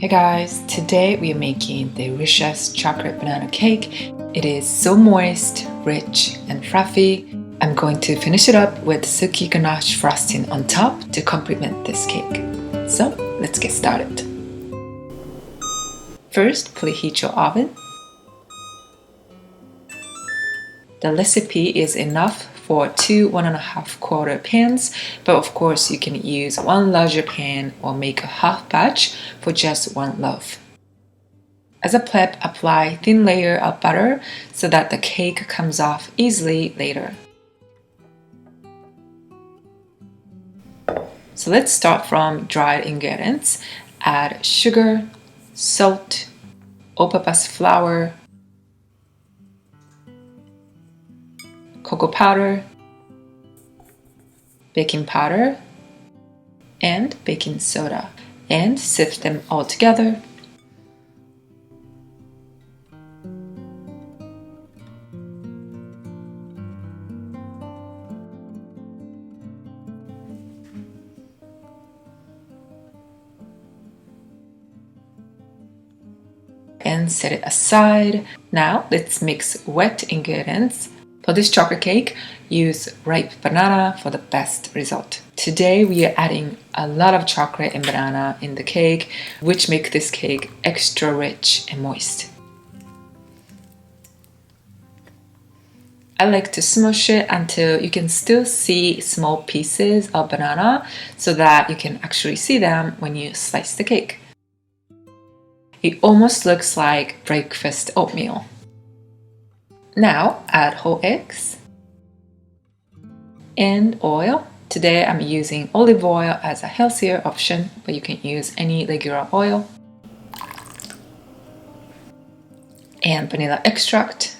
Hey guys, today we are making the richest chocolate banana cake. It is so moist, rich, and fluffy. I'm going to finish it up with silky ganache frosting on top to complement this cake. So let's get started. First, preheat your oven. The recipe is enough for 2 1.5 quarter pans, but of course you can use one larger pan or make a half batch for just one loaf. As a prep, apply thin layer of butter so that the cake comes off easily later. So let's start from dried ingredients. Add sugar, salt, all-purpose flour, cocoa powder, baking powder, and baking soda, and sift them all together. And set it aside. Now let's mix wet ingredients. For this chocolate cake, use ripe banana for the best result. Today we are adding a lot of chocolate and banana in the cake, which make this cake extra rich and moist. I like to smush it until you can still see small pieces of banana so that you can actually see them when you slice the cake. It almost looks like breakfast oatmeal. Now add whole eggs and oil. Today I'm using olive oil as a healthier option, but you can use any regular oil. And vanilla extract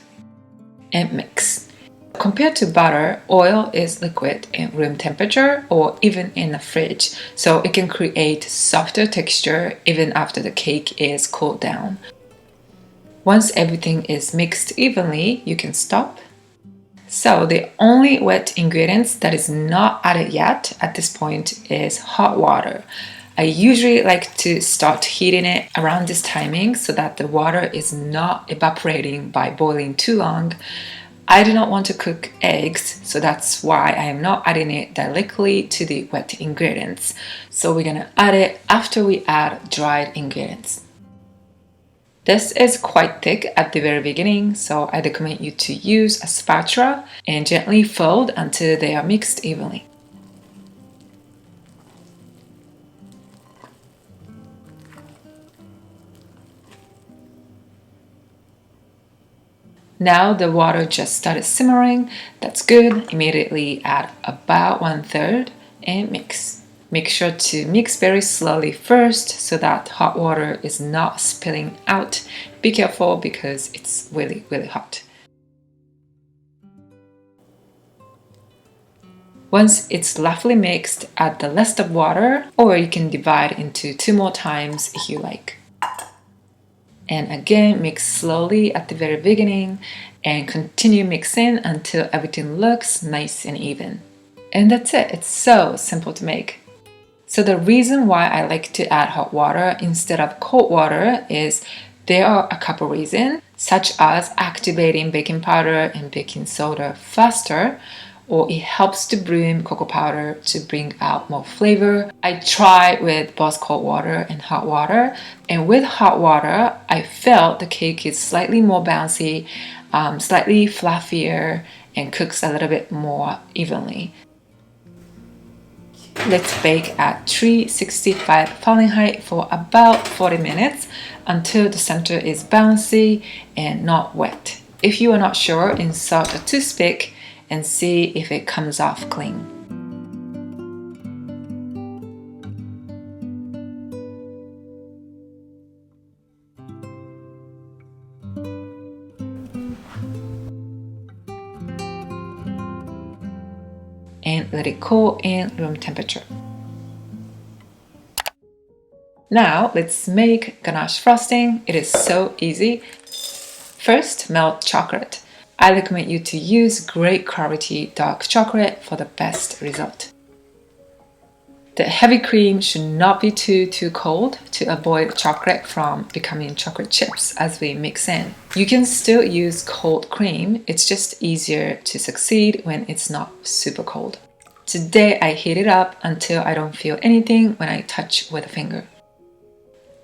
and mix. Compared to butter, oil is liquid in room temperature or even in the fridge, so it can create softer texture even after the cake is cooled down. Once everything is mixed evenly, you can stop. So the only wet ingredients that is not added yet at this point is hot water. I usually like to start heating it around this timing so that the water is not evaporating by boiling too long. I do not want to cook eggs, so that's why I am not adding it directly to the wet ingredients. So we're gonna add it after we add dried ingredients. This is quite thick at the very beginning, so I recommend you to use a spatula and gently fold until they are mixed evenly. Now the water just started simmering. That's good. Immediately add about 1/3 and mix. Make sure to mix very slowly first so that hot water is not spilling out. Be careful because it's really hot. Once it's roughly mixed, add the rest of water, or you can divide into 2 more times if you like. And again, mix slowly at the very beginning and continue mixing until everything looks nice and even. And that's it. It's so simple to make. So the reason why I like to add hot water instead of cold water is there are a couple reasons, such as activating baking powder and baking soda faster, or it helps to bloom cocoa powder to bring out more flavor. I tried with both cold water and hot water, and with hot water, I felt the cake is slightly more bouncy, slightly fluffier, and cooks a little bit more evenly. Let's bake at 365 Fahrenheit for about 40 minutes until the center is bouncy and not wet. If you are not sure, insert a toothpick and see if it comes off clean. And let it cool in room temperature. Now let's make ganache frosting. It is so easy. First, melt chocolate. I recommend you to use great quality dark chocolate for the best result. The heavy cream should not be too cold to avoid chocolate from becoming chocolate chips as we mix in. You can still use cold cream, it's just easier to succeed when it's not super cold. Today I heat it up until I don't feel anything when I touch with a finger.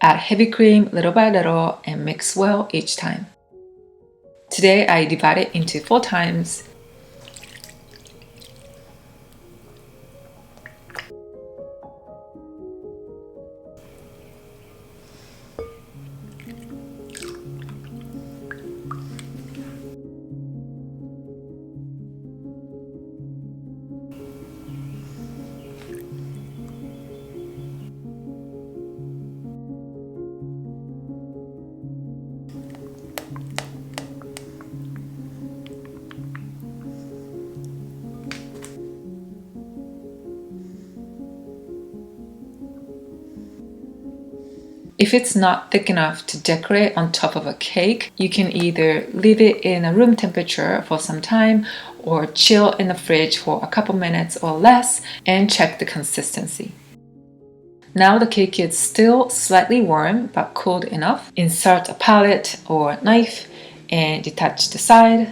Add heavy cream little by little and mix well each time. Today I divide it into 4 times. If it's not thick enough to decorate on top of a cake, you can either leave it in a room temperature for some time or chill in the fridge for a couple minutes or less and check the consistency. Now the cake is still slightly warm but cooled enough. Insert a palette or knife and detach the side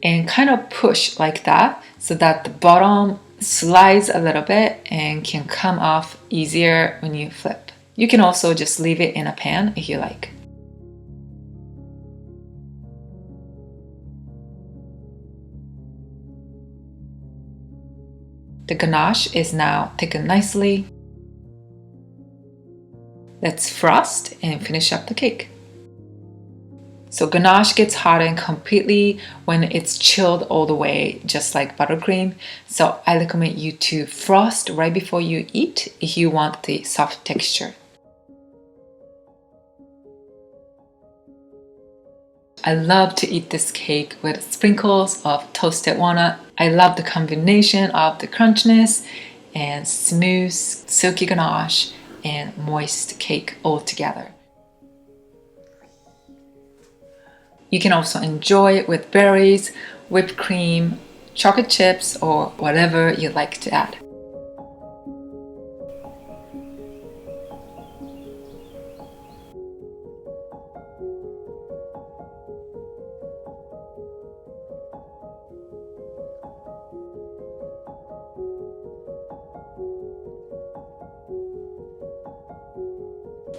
and kind of push like that so that the bottom slides a little bit and can come off easier when you flip. You can also just leave it in a pan if you like. The ganache is now thickened nicely. Let's frost and finish up the cake. So ganache gets hardened completely when it's chilled all the way, just like buttercream. So I recommend you to frost right before you eat if you want the soft texture. I love to eat this cake with sprinkles of toasted walnut. I love the combination of the crunchiness and smooth, silky ganache and moist cake all together. You can also enjoy it with berries, whipped cream, chocolate chips, or whatever you like to add.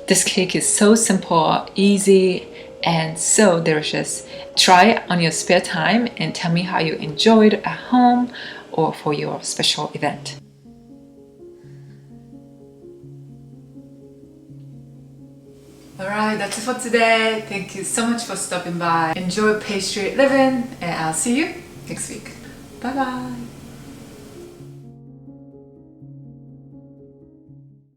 This cake is so simple, easy, and so delicious. Try it on your spare time and tell me how you enjoyed it at home or for your special event. Alright, that's it for today. Thank you so much for stopping by. Enjoy pastry living and I'll see you next week. Bye bye.